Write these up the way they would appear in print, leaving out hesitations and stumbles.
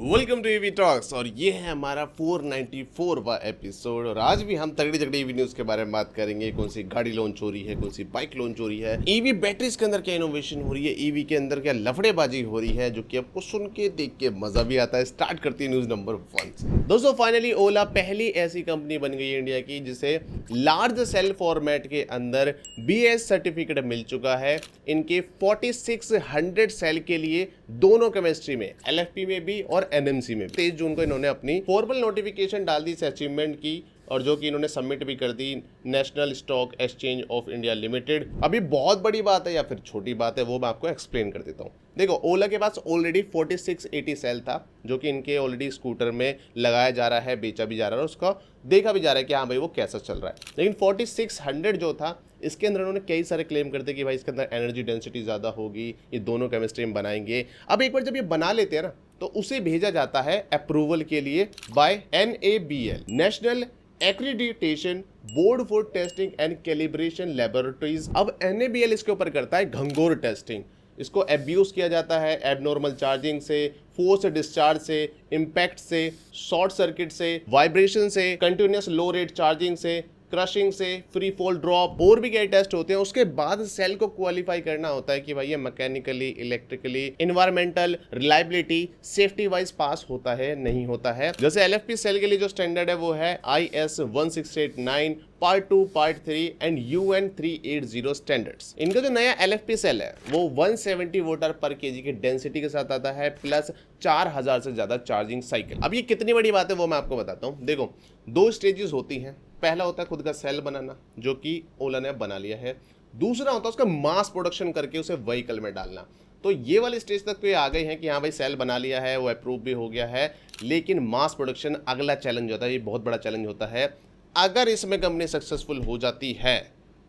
Welcome to EV talks और ये है हमारा 494वां एपिसोड। और आज भी हम तगड़ी तगड़ी ईवी न्यूज़ के बारे में बात करेंगे। कौन सी गाड़ी लॉन्च हो रही है, कौन सी बाइक लॉन्च हो रही है, ईवी बैटरीज के अंदर क्या इनोवेशन हो रही है, ईवी के अंदर क्या लफड़ेबाजी हो रही है, जो कि आपको सुन के देख के मजा भी आता है। स्टार्ट करती है न्यूज़ नंबर 1 से। दोस्तों फाइनली ओला पहली ऐसी कंपनी बन गई है इंडिया की जिसे लार्ज सेल फॉर्मेट के अंदर BS सर्टिफिकेट मिल चुका है। इनके 4600 सेल के लिए दोनों केमिस्ट्री में, LFP में भी और NMC में। 23 जून को इन्होंने अपनी फॉर्मल नोटिफिकेशन डाल दी इस अचीवमेंट की, और जो कि इन्होंने सबमिट भी कर दी National Stock Exchange of India Limited. अभी बहुत बड़ी बात है या फिर छोटी बात है वो मैं आपको एक्सप्लेन कर देता हूँ। देखो, ओला के पास ऑलरेडी 4680 सेल था जो कि इनके ऑलरेडी स्कूटर में लगाया जा रहा है, बेचा भी जा रहा है, और उसका देखा भी जा रहा है कि हाँ भाई वो कैसा चल रहा है। लेकिन 4600 जो था इसके अंदर उन्होंने कई सारे क्लेम करते कि भाई इसके अंदर एनर्जी डेंसिटी ज़्यादा होगी, ये दोनों केमिस्ट्री में बनाएंगे। अब एक बार जब ये बना लेते हैं ना तो उसे भेजा जाता है अप्रूवल के लिए by NABL, national accreditation board for testing and calibration laboratories. अब NABL इसके ऊपर करता है घंघोर टेस्टिंग। इसको एब्यूज किया जाता है एबनॉर्मल चार्जिंग से, फोर्स डिस्चार्ज से, इम्पैक्ट से, शॉर्ट सर्किट से, वाइब्रेशन से, कंटिन्यूस लो रेट चार्जिंग से, क्रशिंग से, फ्री फॉल ड्रॉप, और भी कई टेस्ट होते हैं। उसके बाद सेल को क्वालिफाई करना होता है कि भाई ये mechanically, electrically, environmental, reliability, safety wise pass होता है नहीं होता है। जैसे LFP सेल के लिए जो स्टैंडर्ड है वो है IS 1689 part 2, part 3 and UN 380 standards. इनका जो नया LFP सेल है वो 170 वोल्ट पर केजी की डेंसिटी के साथ आता है, प्लस 4000 से ज्यादा चार्जिंग साइकिल। अब ये कितनी बड़ी बात है वो मैं आपको बताता हूँ। देखो, 2 स्टेजेस होती हैं। पहला होता है खुद का सेल बनाना, जो कि ओला ने बना लिया है। दूसरा होता है उसका मास प्रोडक्शन करके उसे व्हीकल में डालना। तो ये वाली स्टेज तक तो ये आ गए हैं कि हाँ भाई सेल बना लिया है, वो अप्रूव भी हो गया है। लेकिन मास प्रोडक्शन अगला चैलेंज होता है, ये बहुत बड़ा चैलेंज होता है। अगर इसमें कंपनी सक्सेसफुल हो जाती है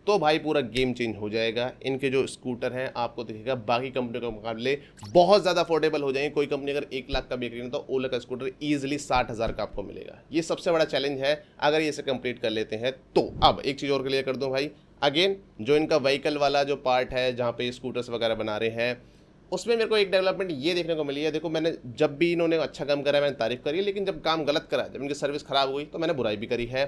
तो भाई पूरा गेम चेंज हो जाएगा। इनके जो स्कूटर हैं आपको दिखेगा बाकी कंपनियों के मुकाबले बहुत ज़्यादा अफोर्डेबल हो जाएंगे। कोई कंपनी अगर 1 लाख का बेच रही है तो ओला का स्कूटर ईजिली 60,000 का आपको मिलेगा। ये सबसे बड़ा चैलेंज है अगर ये इसे कंप्लीट कर लेते हैं तो। अब एक चीज़ और क्लियर कर दूं भाई, अगेन जो इनका व्हीकल वाला जो पार्ट है जहाँ पे स्कूटर्स वगैरह बना रहे हैं, उसमें मेरे को एक डेवलपमेंट ये देखने को मिली है। देखो, मैंने जब भी इन्होंने अच्छा काम करा है मैंने तारीफ करी है, लेकिन जब काम गलत करा, जब इनकी सर्विस खराब हुई तो मैंने बुराई भी करी है।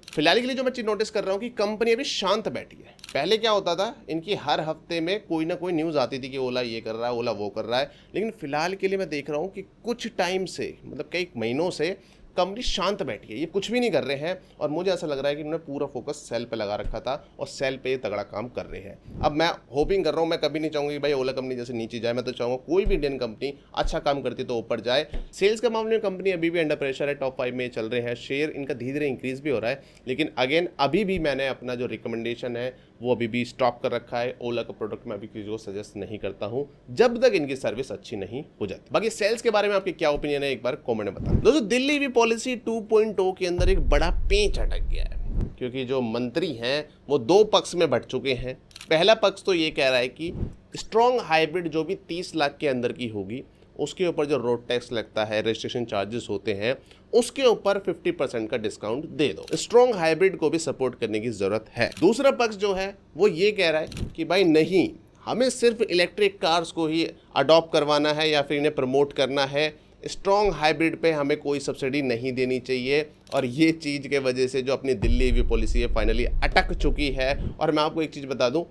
फिलहाल के लिए जो मैं चीज़ नोटिस कर रहा हूँ कि कंपनी अभी शांत बैठी है। पहले क्या होता था, इनकी हर हफ्ते में कोई ना कोई न्यूज़ आती थी कि ओला ये कर रहा है, ओला वो कर रहा है। लेकिन फिलहाल के लिए मैं देख रहा हूँ कि कुछ टाइम से, मतलब कई महीनों से कंपनी शांत बैठी है, ये कुछ भी नहीं कर रहे हैं। और मुझे ऐसा लग रहा है कि इन्होंने पूरा फोकस सेल पे लगा रखा था और सेल पे तगड़ा काम कर रहे हैं। अब मैं होपिंग कर रहा हूँ, मैं कभी नहीं चाहूँगा कि भाई ओला कंपनी जैसे नीचे जाए। मैं तो चाहूँगा कोई भी इंडियन कंपनी अच्छा काम करती तो ऊपर जाए। सेल्स के मामले में कंपनी अभी भी अंडर प्रेशर है, टॉप 5 में चल रहे हैं। शेयर इनका धीरे धीरे इंक्रीज भी हो रहा है, लेकिन अगेन अभी भी मैंने अपना जो रिकमेंडेशन है वो अभी भी स्टॉप कर रखा है। ओला का प्रोडक्ट मैं अभी किसी को सजेस्ट नहीं करता हूँ जब तक इनकी सर्विस अच्छी नहीं हो जाती। बाकी सेल्स के बारे में आपके क्या ओपिनियन है एक बार कमेंट में बताओ। दोस्तों, दिल्ली ईवी पॉलिसी 2.0 के अंदर एक बड़ा पेंच अटक गया है, क्योंकि जो मंत्री हैं वो 2 पक्ष में बंट चुके हैं। पहला पक्ष तो ये कह रहा है कि स्ट्रॉन्ग हाइब्रिड जो भी 30 लाख के अंदर की होगी उसके ऊपर जो रोड टैक्स लगता है, रजिस्ट्रेशन चार्जेस होते हैं, उसके ऊपर 50% का डिस्काउंट दे दो। स्ट्रॉन्ग हाइब्रिड को भी सपोर्ट करने की जरूरत है। दूसरा पक्ष जो है वो ये कह रहा है कि भाई नहीं, हमें सिर्फ इलेक्ट्रिक कार्स को ही अडॉप्ट करवाना है या फिर इन्हें प्रमोट करना है। स्ट्रॉन्ग हाइब्रिड पे हमें कोई सब्सिडी नहीं देनी चाहिए। और ये चीज़ के वजह से जो अपनी दिल्ली ईवी पॉलिसी है फाइनली अटक चुकी है। और मैं आपको एक चीज़ बता दूं,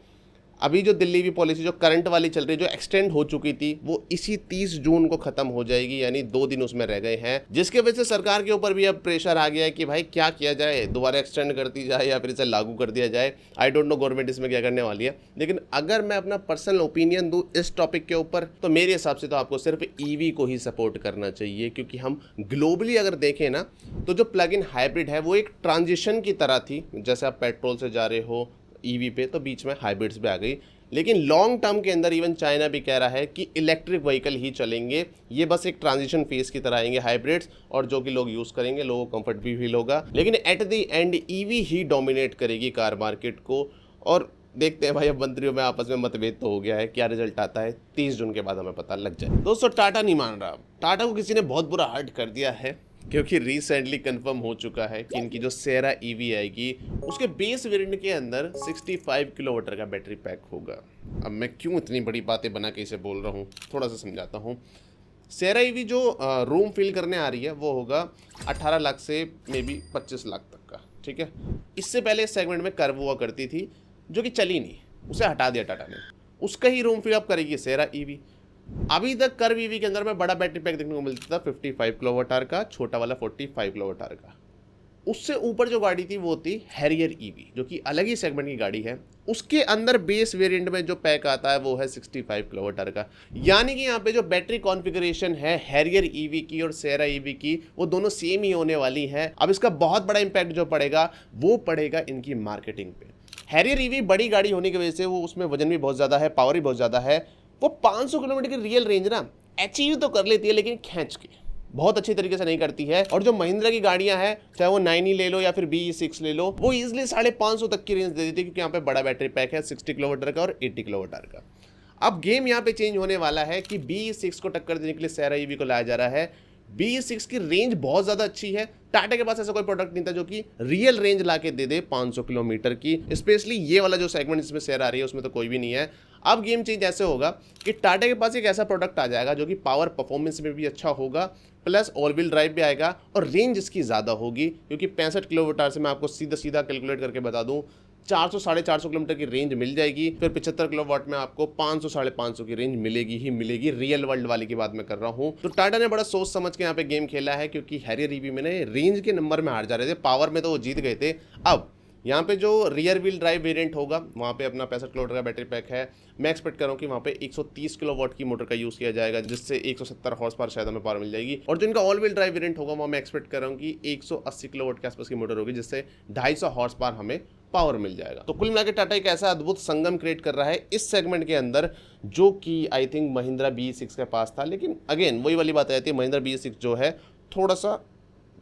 अभी जो दिल्ली ईवी पॉलिसी जो करंट वाली चल रही है, जो एक्सटेंड हो चुकी थी, वो इसी 30 जून को खत्म हो जाएगी, यानी 2 दिन उसमें रह गए हैं। जिसके वजह से सरकार के ऊपर भी अब प्रेशर आ गया है कि भाई क्या किया जाए, दोबारा एक्सटेंड कर दी जाए या फिर इसे लागू कर दिया जाए। आई डोंट नो गवर्नमेंट इसमें क्या करने वाली है। लेकिन अगर मैं अपना पर्सनल ओपिनियन दूं इस टॉपिक के ऊपर, तो मेरे हिसाब से तो आपको सिर्फ ईवी को ही सपोर्ट करना चाहिए। क्योंकि हम ग्लोबली अगर देखें ना तो जो प्लग इन हाइब्रिड है वो एक ट्रांजिशन की तरह थी। जैसे आप पेट्रोल से जा रहे हो ईवी पे, तो बीच में हाइब्रिड्स भी आ गई। लेकिन लॉन्ग टर्म के अंदर इवन चाइना भी कह रहा है कि इलेक्ट्रिक व्हीकल ही चलेंगे। ये बस एक ट्रांजिशन फेज की तरह आएंगे हाइब्रिड्स, और जो कि लोग यूज़ करेंगे, लोगों को कंफर्ट भी फील होगा। लेकिन at the end EV he dominate करेगी कार मार्केट को। और देखते हैं भाई, अब मंत्रियों में आपस में मतभेद तो हो गया है, क्या रिजल्ट आता है 30 जून के बाद हमें पता लग जाए। दोस्तों, टाटा नहीं मान रहा। टाटा को किसी ने बहुत बुरा हर्ट कर दिया है, क्योंकि रिसेंटली कंफर्म हो चुका है कि इनकी जो सेरा ईवी आएगी उसके बेस वेरिएंट के अंदर 65 किलोवाट का बैटरी पैक होगा। अब मैं क्यों इतनी बड़ी बातें बना के इसे बोल रहा हूँ, थोड़ा सा समझाता हूँ। सेरा ईवी जो रूम फिल करने आ रही है वो होगा 18 लाख से मे बी 25 लाख तक का, ठीक है। इससे पहले इस सेगमेंट में कर्व हुआ करती थी जो कि चली नहीं, उसे हटा दिया टाटा ने, उसका ही रूम फिल अप करेगी सेरा ईवी। अभी तक कर्व ईवी के अंदर में बड़ा बैटरी पैक देखने को मिलता था 55 किलोवाट आवर का, छोटा वाला 45 किलोवाट आवर का। उससे ऊपर जो गाड़ी थी वो थी हैरियर ईवी, जो कि अलग ही सेगमेंट की गाड़ी है। उसके अंदर बेस वेरिएंट में जो पैक आता है वो है 65 किलोवाट आवर का। यानी कि यहाँ पे जो बैटरी कॉन्फ़िगरेशन है हैरियर ईवी की और सेरा ईवी की, वो दोनों सेम ही होने वाली है। अब इसका बहुत बड़ा इंपैक्ट जो पड़ेगा वो पड़ेगा इनकी मार्केटिंग पे। हैरियर ईवी बड़ी गाड़ी होने की वजह से वो उसमें वजन भी बहुत ज़्यादा है, पावर भी बहुत ज़्यादा है। वो 500 किलोमीटर की रियल रेंज ना अचीव तो कर लेती है, लेकिन खींच के बहुत अच्छी तरीके से नहीं करती है। और जो महिंद्रा की गाड़ियां हैं, चाहे वो 9e ले लो या फिर BE6 ले लो, वो इजिली 550 तक की रेंज दे देती है, क्योंकि यहाँ पे बड़ा बैटरी पैक है 60 किलोवाट का और 80 किलोवाट का। अब गेम यहाँ पे चेंज होने वाला है कि BE6 को टक्कर देने के लिए सेरा ईवी को लाया जा रहा है। BE6 की रेंज बहुत ज़्यादा अच्छी है। टाटा के पास ऐसा कोई प्रोडक्ट नहीं था जो कि रियल रेंज ला के दे दे 500 किलोमीटर की। स्पेशली ये वाला जो सेगमेंट इसमें सेरा आ रही है उसमें तो कोई भी नहीं है। अब गेम चेंज ऐसे होगा कि टाटा के पास एक ऐसा प्रोडक्ट आ जाएगा जो कि पावर परफॉर्मेंस में भी अच्छा होगा, प्लस ऑल व्हील ड्राइव भी आएगा और रेंज इसकी ज़्यादा होगी, क्योंकि 65 किलोवाट आवर से मैं आपको सीधा सीधा कैलकुलेट करके बता दूं 400 450 किलोमीटर की रेंज मिल जाएगी। फिर 75 किलोवाट में आपको 500 550 की रेंज मिलेगी ही मिलेगी। रियल वर्ल्ड वाली की बात मैं कर रहा हूं। तो टाटा ने बड़ा सोच समझ के यहाँ पे गेम खेला है, क्योंकि हैरियर ईवी में रेंज के नंबर में हार जा रहे थे, पावर में तो वो जीत गए थे। अब यहाँ पे जो रियर व्हील ड्राइव वेरिएंट होगा वहाँ पे अपना 65 किलोवाट का बैटरी पैक है। मैं एक्सपेक्ट कर रहा हूँ कि वहाँ पे 130 किलोवाट की मोटर का यूज़ किया जाएगा, जिससे 170 हॉर्स पावर शायद हमें पावर मिल जाएगी। और जो इनका ऑल व्हील ड्राइव वेरिएंट होगा वहाँ मैं एक्सपेक्ट कर रहा हूँ कि 180 किलोवाट के आसपास की मोटर होगी, जिससे 250 हॉर्स पावर हमें पावर मिल जाएगा। तो कुल मिलाकर टाटा एक ऐसा अद्भुत संगम क्रिएट कर रहा है इस सेगमेंट के अंदर, जो कि आई थिंक महिंद्रा BE6 के पास था। लेकिन अगेन वही वाली बात आ जाती है, महिंद्रा BE6 जो है थोड़ा सा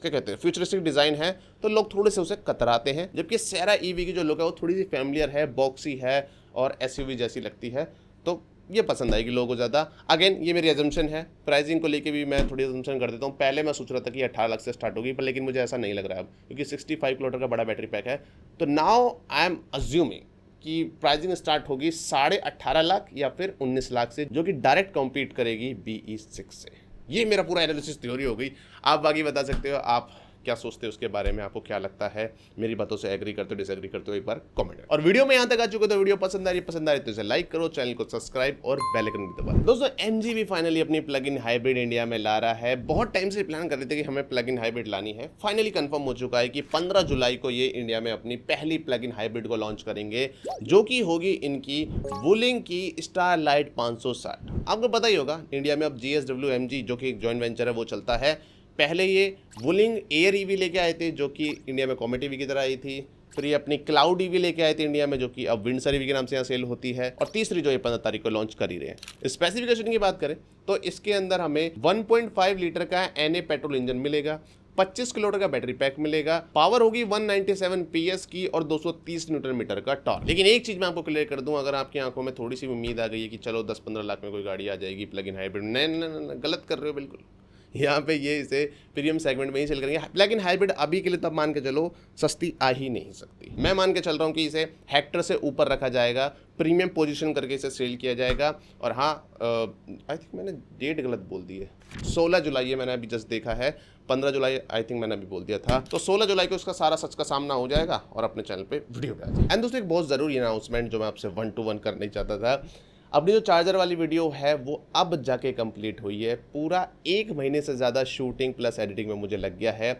क्या कहते हैं फ्यूचरिस्टिक डिज़ाइन है, तो लोग थोड़े से उसे कतराते हैं। जबकि सेरा ईवी की जो लुक है वो थोड़ी सी फैमिलियर है, बॉक्सी है और SUV जैसी लगती है, तो ये पसंद आएगी लोगों को ज़्यादा। अगेन ये मेरी एजम्पशन है, प्राइसिंग को लेके भी मैं थोड़ी एजम्पशन कर देता हूँ। पहले मैं सोच रहा था कि 18 लाख से स्टार्ट होगी, पर लेकिन मुझे ऐसा नहीं लग रहा है अब, क्योंकि 65 किलोमीटर का बड़ा बैटरी पैक है। तो नाउ आई एम अज्यूमिंग कि प्राइसिंग स्टार्ट होगी 18.5 लाख या फिर 19 लाख से, जो कि डायरेक्ट कॉम्पीट करेगी BE6 से। ये मेरा पूरा एनालिसिस थ्योरी हो गई। आप बाकी बता सकते हो आप क्या सोचते हो उसके बारे में, आपको क्या लगता है, मेरी बातों से एग्री करते हो डिसएग्री करते हो, एक बार कमेंट करो। और वीडियो में यहाँ तक आ चुके तो वीडियो पसंद आ रही तो इसे लाइक करो, चैनल को सब्सक्राइब और बेल आइकन भी दबाओ। दोस्तों MG भी फाइनली अपनी प्लग इन हाइब्रिड इंडिया में ला रहा है। बहुत टाइम से प्लान कर रहे थे कि हमें प्लग इन हाइब्रिड लानी है, फाइनली कंफर्म हो चुका है कि 15 जुलाई को ये इंडिया में अपनी पहली प्लग इन हाइब्रिड को लॉन्च करेंगे, जो कि होगी इनकी वुलिंग की स्टारलाइट 560। आपको पता ही होगा इंडिया में अब GSW MG जो कि एक जॉइंट वेंचर है वो चलता है। पहले ये वुलिंग एयर ईवी लेके आए थे, जो कि इंडिया में कॉमेट ईवी की तरह आई थी। फिर ये अपनी क्लाउड ईवी लेके आए थे इंडिया में, जो कि अब विंडसर ईवी के नाम से यहाँ सेल होती है। और तीसरी जो ये 15 तारीख को लॉन्च कर ही रहे हैं। स्पेसिफिकेशन की बात करें तो इसके अंदर हमें 1.5 लीटर का NA पेट्रोल इंजन मिलेगा, 25 किलोवाट का बैटरी पैक मिलेगा, पावर होगी 197 PS की और 230 न्यूटन मीटर का टॉर्क। लेकिन एक चीज मैं आपको क्लियर कर दूं, अगर आपकी आंखों में थोड़ी सी उम्मीद आ गई है कि चलो 10-15 लाख में कोई गाड़ी आ जाएगी प्लग इन हाइब्रिड, नहीं, गलत कर रहे हो बिल्कुल। यहाँ पे ये इसे प्रीमियम सेगमेंट में ही सेल करेंगे। प्लग इन हाइब्रिड अभी के लिए तब मान के चलो सस्ती आ ही नहीं सकती। मैं मान के चल रहा हूँ कि इसे हेक्टर से ऊपर रखा जाएगा, प्रीमियम पोजीशन करके इसे सेल किया जाएगा। और हाँ, आई थिंक मैंने डेट गलत बोल दी है, 16 जुलाई है, मैंने अभी जस्ट देखा है, 15 जुलाई आई थिंक मैंने अभी बोल दिया था। तो 16 जुलाई को उसका सारा सच का सामना हो जाएगा और अपने चैनल पे वीडियो पे आ जाएगा। एंड दोस्तों एक बहुत ज़रूरी अनाउंसमेंट जो मैं आपसे 1 to 1 करना चाहता था, अपनी जो चार्जर वाली वीडियो है वो अब जाके कंप्लीट हुई है। पूरा 1 महीने से ज़्यादा शूटिंग प्लस एडिटिंग में मुझे लग गया है,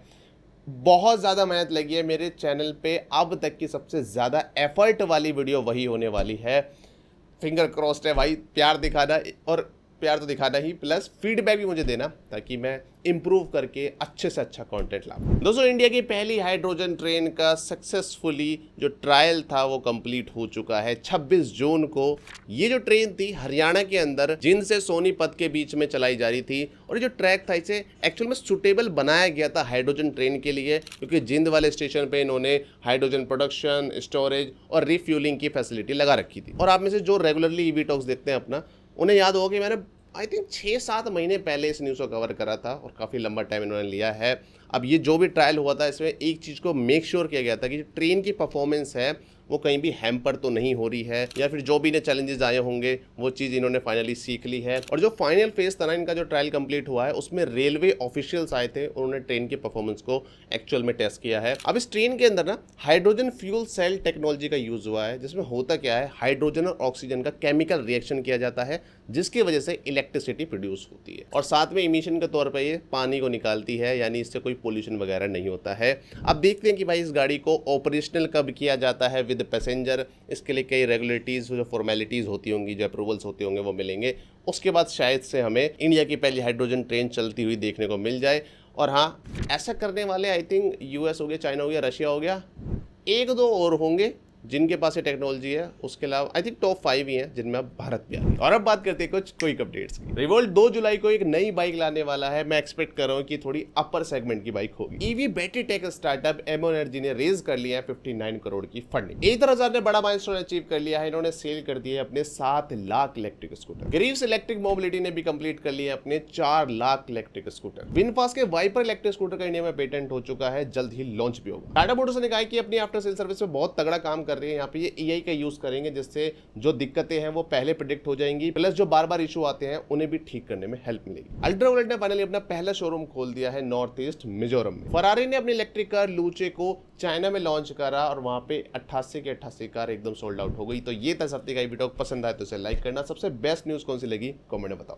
बहुत ज़्यादा मेहनत लगी है। मेरे चैनल पे अब तक की सबसे ज़्यादा एफर्ट वाली वीडियो वही होने वाली है। फिंगर क्रॉस्ड है भाई, प्यार दिखाना, और प्यार तो दिखाना ही, प्लस फीडबैक भी मुझे देना ताकि मैं इंप्रूव करके अच्छे से अच्छा कंटेंट लाऊं। दोस्तों इंडिया की पहली हाइड्रोजन ट्रेन का सक्सेसफुली जो ट्रायल था वो कंप्लीट हो चुका है 26 जून को। ये जो ट्रेन थी हरियाणा के अंदर जिंद से सोनीपत के बीच में चलाई जा रही थी, और ये जो ट्रैक था इसे एक्चुअल में सुटेबल बनाया गया था हाइड्रोजन ट्रेन के लिए, क्योंकि जिंद वाले स्टेशन पे इन्होंने हाइड्रोजन प्रोडक्शन, स्टोरेज और रिफ्यूलिंग की फैसिलिटी लगा रखी थी। और आप में से जो रेगुलरली ईवी टॉक्स देखते हैं अपना, उन्हें याद होगा कि मैंने आई थिंक 6-7 महीने पहले इस न्यूज़ को कवर करा था, और काफ़ी लंबा टाइम इन्होंने लिया है। अब ये जो भी ट्रायल हुआ था इसमें एक चीज़ को मेक श्योर किया गया था कि ट्रेन की परफॉर्मेंस है वो कहीं भी हैम्पर तो नहीं हो रही है, या फिर जो भी इन्हें चैलेंजेस आए होंगे वो चीज़ इन्होंने फाइनली सीख ली है। और जो फाइनल फेज था ना इनका, जो ट्रायल कंप्लीट हुआ है उसमें रेलवे ऑफिशियल्स आए थे, उन्होंने ट्रेन की परफॉर्मेंस को एक्चुअल में टेस्ट किया है। अब इस ट्रेन के अंदर ना हाइड्रोजन फ्यूल सेल टेक्नोलॉजी का यूज हुआ है, जिसमें होता क्या है, हाइड्रोजन और ऑक्सीजन का केमिकल रिएक्शन किया जाता है जिसकी वजह से इलेक्ट्रिसिटी प्रोड्यूस होती है, और साथ में इमिशन के तौर पर ये पानी को निकालती है, यानी इससे कोई पोल्यूशन वगैरह नहीं होता है। अब देखते हैं कि भाई इस गाड़ी को ऑपरेशनल कब किया जाता है विद पैसेंजर। इसके लिए कई रेगुलेटरीज, जो फॉर्मेलिटीज़ होती होंगी, जो अप्रूवल्स होते होंगे वो मिलेंगे। उसके बाद शायद से हमें इंडिया की पहली हाइड्रोजन ट्रेन चलती हुई देखने को मिल जाए। और हाँ, ऐसा करने वाले आई थिंक यूएस हो गया, चाइना हो गया, रशिया हो गया, एक दो और होंगे जिनके पास ये टेक्नोलॉजी है। उसके अलावा आई थिंक टॉप 5 ही हैं जिनमें अब भारत भी आ गया। और अब बात करते हैं कुछ क्विक अपडेट्स की। रिवोल्ट 2 जुलाई को एक नई बाइक लाने वाला है। मैं एक्सपेक्ट कर रहा हूँ कि थोड़ी अपर सेगमेंट की बाइक होगी। EV battery tech startup Emo Energy ने रेज कर लिया है 59 करोड़ की फंडिंग। एथर ने बड़ा माइलस्टोन अचीव कर लिया है, इन्होंने सेल कर दिए अपने 7 lakh electric scooter. Greaves electric mobility ने भी कंप्लीट कर लिया अपने 4 लाख इलेक्ट्रिक स्कूटर। विनफास्ट के वाइपर इलेक्ट्रिक स्कूटर का इंडिया में पेटेंट हो चुका है, जल्द ही लॉन्च भी होगा। टाटा मोटर्स ने कहा कि अपनी आफ्टर सेल सर्विस में बहुत तगड़ा काम कर रही है। यहाँ पे ये का यूज करेंगे जिससे जो दिक्कतें हैं वो पहले प्रेडिक्ट हो जाएंगी, प्लस जो बार बार इशू आते हैं उन्हें भी ठीक करने में हेल्प मिलेगी। अल्ट्रावॉलेट ने फाइनली अपना पहला शोरूम खोल दिया है नॉर्थ ईस्ट मिजोरम में। फरारी ने अपनी इलेक्ट्रिक कार लूचे को चाइना में लॉन्च करा और वहां पे 88 के 88 कार एकदम सोल्ड आउट हो गई। तो ये था इस हफ्ते का वीडियो। पसंद आए तो इसे लाइक करना। सबसे बेस्ट न्यूज कौन सी लगी कमेंट में बताओ।